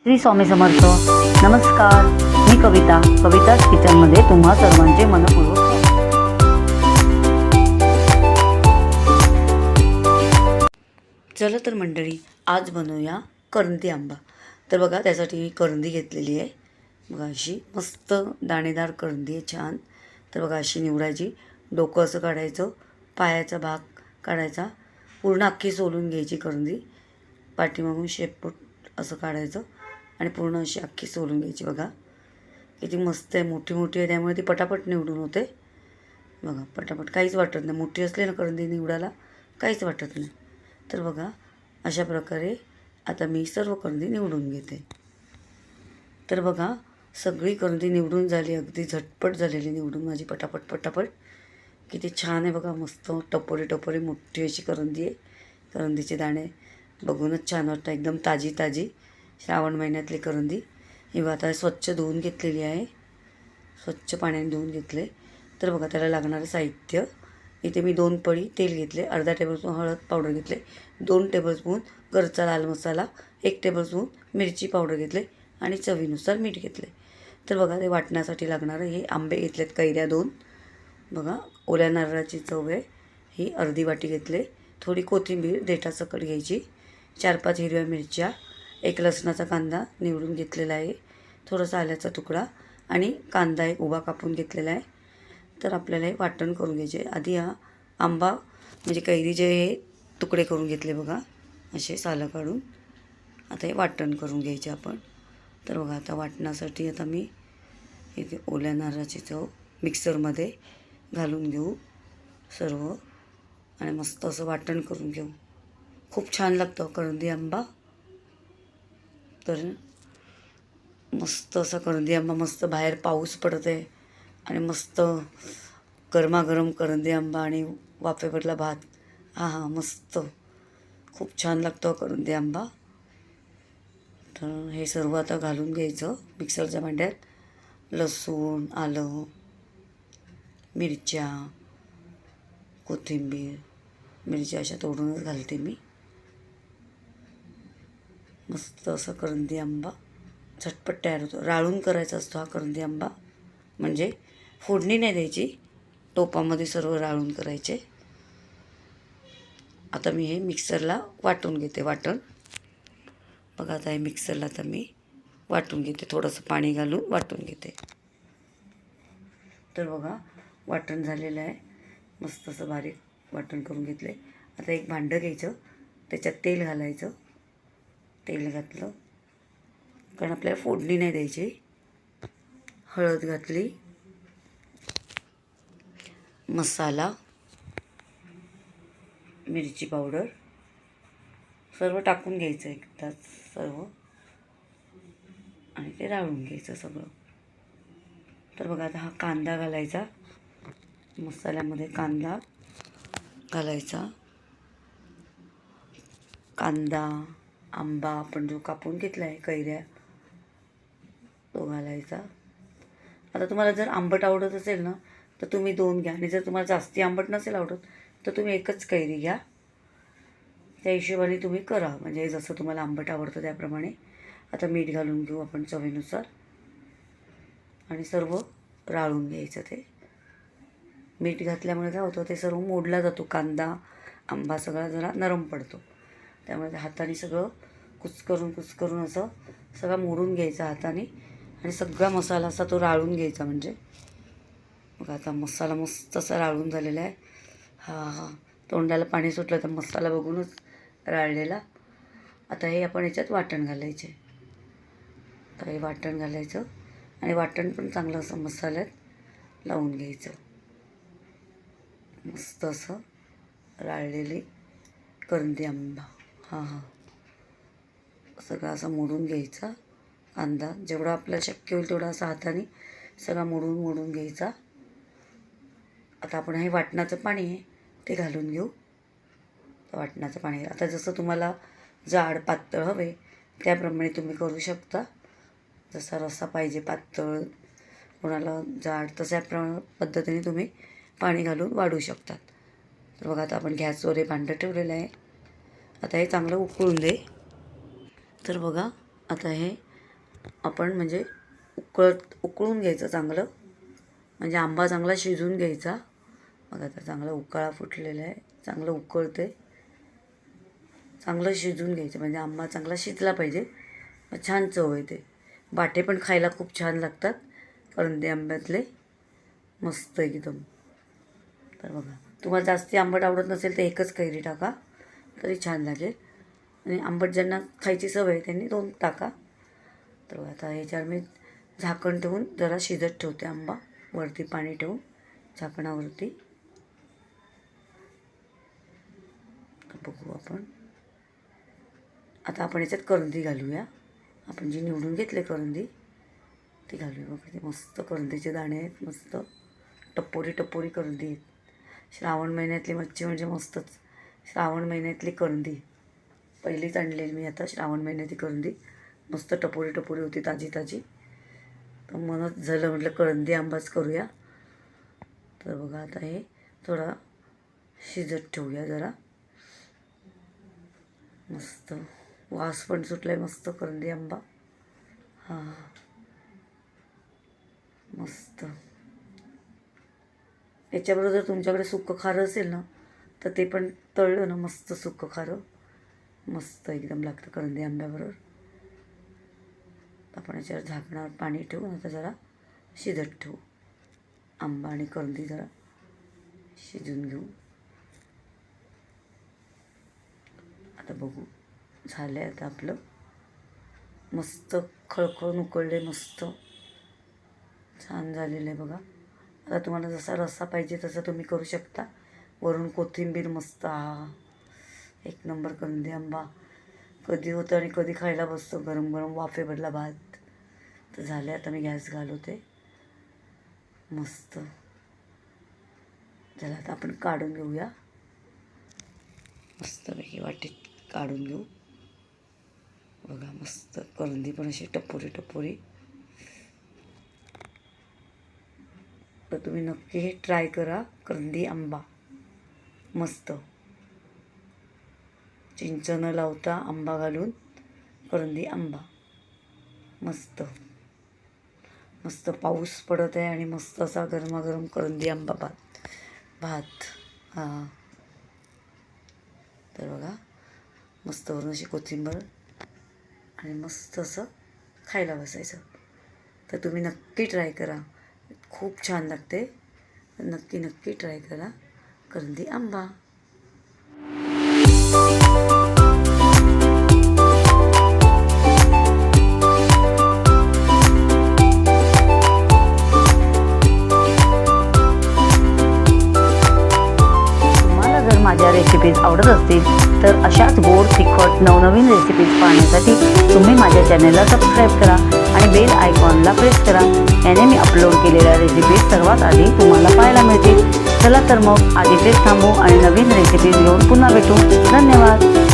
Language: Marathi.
श्री स्वामी समर्थ. नमस्कार, मी कविताच किचनमध्ये तुम्हा सर्वांचे मनपूर्वक चला तर मंडळी, आज बनवूया करंदी आंबा. तर बघा, त्यासाठी मी करंदी घेतलेली आहे. बघा, अशी मस्त दाणेदार करंदी आहे, छान. तर बघा, अशी निवडायची. डोकं असं काढायचं, पायाचा भाग काढायचा, पूर्ण अख्खी सोलून घ्यायची करंदी. पाठीमागून शेपूट असं काढायचं आणि पूर्ण अशी अख्खी सोलून घ्यायची. बघा किती मस्त आहे, मोठी मोठी आहे, त्यामुळे ती पटापट निवडून होते. बघा, पटापट, काहीच वाटत नाही. मोठी असली ना करंदी निवडायला काहीच वाटत नाही. तर बघा, अशा प्रकारे आता मी सर्व करंदी निवडून घेते. तर बघा, सगळी करंदी निवडून झाली, अगदी झटपट झालेली निवडून माझी, पटापट. किती छान आहे बघा, मस्त टपोरी मोठी अशी करंदी आहे. करंदीचे दाणे बघूनच छान वाटतं, एकदम ताजी श्रावण महिन्यातली करंदी. ही आता स्वच्छ धुवून घेतलेली आहे, स्वच्छ पाण्याने धुवून घेतले. तर बघा, त्याला लागणारं साहित्य इथे मी 2 पळी तेल घेतले, अर्धा टेबलस्पून हळद पावडर घेतले, 2 टेबलस्पून घरचा लाल मसाला, 1 टेबलस्पून मिरची पावडर घेतले आणि चवीनुसार मीठ घेतले. तर बघा, ते वाटण्यासाठी लागणारं हे आंबे घेतलेत, कैऱ्या 2. बघा, ओल्या नारळाची चव आहे, ही अर्धी वाटी घेतले. थोडी कोथिंबीर देठासकट घ्यायची, 4-5 हिरव्या मिरच्या, 1 लसणाचा कांदा निवडून घेतलेला आहे, थोडासा आल्याचा तुकडा आणि कांदा एक उभा कापून घेतलेला आहे. तर आपल्याला हे वाटण करून घ्यायचे. आधी हा आंबा म्हणजे कैरीचे हे तुकडे करून घेतले बघा, असे सालं काढून. आता हे वाटण करून घ्यायचे आपण. तर बघा, आता वाटणासाठी आता मी इथे ओल्या नारळाची चव मिक्सरमध्ये घालून घेऊ सर्व आणि मस्त असं वाटण करून घेऊ. खूप छान लागतं करंदी आंबा. तर मस्त असा करंदी आंबा, मस्त बाहेर पाऊस पडत आहे आणि मस्त गरमागरम करंदी आंबा आणि वाफेवरला भात, हा मस्त, खूप छान लागतो करंदी आंबा. तर हे सर्व आता घालून घ्यायचं मिक्सरच्या भांड्यात. लसूण, आलं, मिरच्या, कोथिंबीर, मिरच्या अशा तोडूनच घालते मी. मस्त असं करंदी आंबा झटपट तयार होतो. राळून करायचा असतो हा करंदी आंबा, म्हणजे फोडणी नाही द्यायची, टोपामध्ये सर्व राळून करायचे. आता मी हे मिक्सरला वाटून घेते. वाटण बघा, आता हे मिक्सरला आता मी वाटून घेते, थोडंसं पाणी घालून वाटून घेते. तर बघा, वाटण झालेलं आहे, मस्त असं बारीक वाटण करून घेतले. आता एक भांडं घ्यायचं, त्याच्यात तेल घालायचं. तेल घातलं कारण आपल्याला फोडणी नाही द्यायची. हळद घातली, मसाला, मिरची पावडर सर्व टाकून घ्यायचं एकदाच सर्व आणि ते राळून घ्यायचं सगळं. तर बघा, आता हा कांदा घालायचा, मसाल्यामध्ये कांदा घालायचा. कांदा, आंबा आपण जो कापून घेतला आहे, कैऱ्या, तो घालायचा. आता तुम्हाला जर आंबट आवडत असेल ना तर तुम्ही 2 घ्या, आणि जर तुम्हाला जास्ती आंबट नसेल आवडत तर तुम्ही 1च कैरी घ्या. त्या हिशोबाने तुम्ही करा, म्हणजे जसं तुम्हाला आंबट आवडतं त्याप्रमाणे. आता मीठ घालून घेऊ आपण चवीनुसार आणि सर्व राळून घ्यायचं. ते मीठ घातल्यामुळे काय होतं, ते सर्व मोडला जातो, कांदा आंबा सगळा जरा नरम पडतो, त्यामुळे हाताने सगळं कुचकरून असं सगळं मोडून घ्यायचं हाताने आणि सगळा मसाला असा तो राळून घ्यायचा. म्हणजे बघा, आता मसाला मस्त असा राळून झालेला आहे. हा तोंडाला पाणी सुटलं तर मसाला बघूनच राळलेला. आता हे आपण याच्यात वाटण घालायचे. तर हे वाटण घालायचं आणि वाटण पण चांगलं असं मसाल्यात लावून घ्यायचं. मस्त असं राळलेली करंदी आंबा, सगळा असा मोडून घ्यायचा. कांदा जेवढा आपल्याला शक्य होईल तेवढा असा हाताने सगळा मोडून घ्यायचा. आता आपण हे वाटणाचं पाणी आहे ते घालून घेऊ. वाटणाचं पाणी आता जसं तुम्हाला जाड पातळ हवे त्याप्रमाणे तुम्ही करू शकता. जसा रस्सा पाहिजे पातळ, कोणाला जाड, तशा पद्धतीने तुम्ही पाणी घालून वाढू शकतात. तर बघा, आता आपण गॅसवर हे भांडं ठेवलेलं आहे. आता हे चांगलं उकळून दे. तर बघा, आता हे आपण म्हणजे उकळून घ्यायचं चांगलं, म्हणजे आंबा चांगला शिजून घ्यायचा. बघा आता चांगला उकळा फुटलेला आहे, चांगलं उकळते, चांगलं शिजून घ्यायचं म्हणजे आंबा चांगला शिजला पाहिजे, मग छान चव येते. बाटे पण खायला खूप छान लागतात करंदी आंब्यातले, मस्त एकदम. तर बघा, तुम्हाला जास्ती आंबट आवडत नसेल तर एकच कैरी टाका तरी छान लागेल, आणि आंबट ज्यांना खायची सवय आहे त्यांनी 2 टाका. तर बघा आता ह्याच्यावर मी झाकण ठेवून जरा शिजत ठेवते आंबा, वरती पाणी ठेवून झाकणावरती. बघू आपण आता याच्यात करंदी घालूया. आपण जी निवडून घेतले करंदी ती घालूया. बघा ते मस्त करंदीचे दाणे आहेत, मस्त टपोरी टपोरी करंदी आहेत. श्रावण महिन्यातली मच्छी म्हणजे मस्तच. श्रावण महिन्यातली करंदी पहिलीच आणलेली मी आता श्रावण महिन्यातली करंदी, मस्त टपोरी टपोरी होती, ताजी ताजी. तर मनच झालं म्हटलं करंदी आंबाच करूया. तर बघा आता हे थोडा शिजत ठेवूया जरा. मस्त वास पण सुटलाय, मस्त करंदी आंबा. हां मस्त. याच्याबरोबर जर तुमच्याकडे सुकं खारं असेल ना तर ते पण तळलं ना, मस्त सुकं खारं मस्त एकदम लागतं करंदी आंब्याबरोबर. आपण याच्यावर झाकणावर पाणी ठेवून आता जरा शिजत ठेवू. आंबा आणि करंदी जरा शिजून घेऊ. आता बघू झालं आहे आता आपलं, मस्त खळखळून उकळले, मस्त छान झालेलं आहे बघा. आता तुम्हाला जसा रस्सा पाहिजे तसं तुम्ही करू शकता. वरून कोथिंबीर मस्त. एक नंबर करंदी आंबा कधी होतं आणि कधी खायला बसतो गरम गरम वाफेवरला भात. तर झाले, आता मी गॅस घालवते. मस्त चला आता आपण काढून घेऊया, मस्तपैकी वाटीत काढून घेऊ. बघा मस्त करंदी पण अशी टपोरी टपोरी. तर तुम्ही नक्की हे ट्राय करा, करंदी आंबा मस्त. चिंच न लावता आंबा घालून करंदी आंबा मस्त. मस्त पाऊस पडत आहे आणि मस्त असा गरमागरम करंदी आंबा भात. हां तर बघा मस्त वरून अशी कोथिंबीर आणि मस्त असं खायला बसायचं. तर तुम्ही नक्की ट्राय करा, खूप छान लागते. नक्की नक्की ट्राय करा करंदी आंबा. माझ्या रेसिपीज आवडत असतील तर अशाच गोड तिखट नवनवीन रेसिपीज पाहण्यासाठी तुम्ही माझ्या चॅनलला सबस्क्राईब करा आणि बेल आयकॉनला प्रेस करा. याने मी अपलोड केलेल्या रेसिपीज सर्वात आधी तुम्हाला पाहायला मिळतील. चला तर मग आज इथेच थांबू आणि नवीन रेसिपीज घेऊन पुन्हा भेटू. धन्यवाद.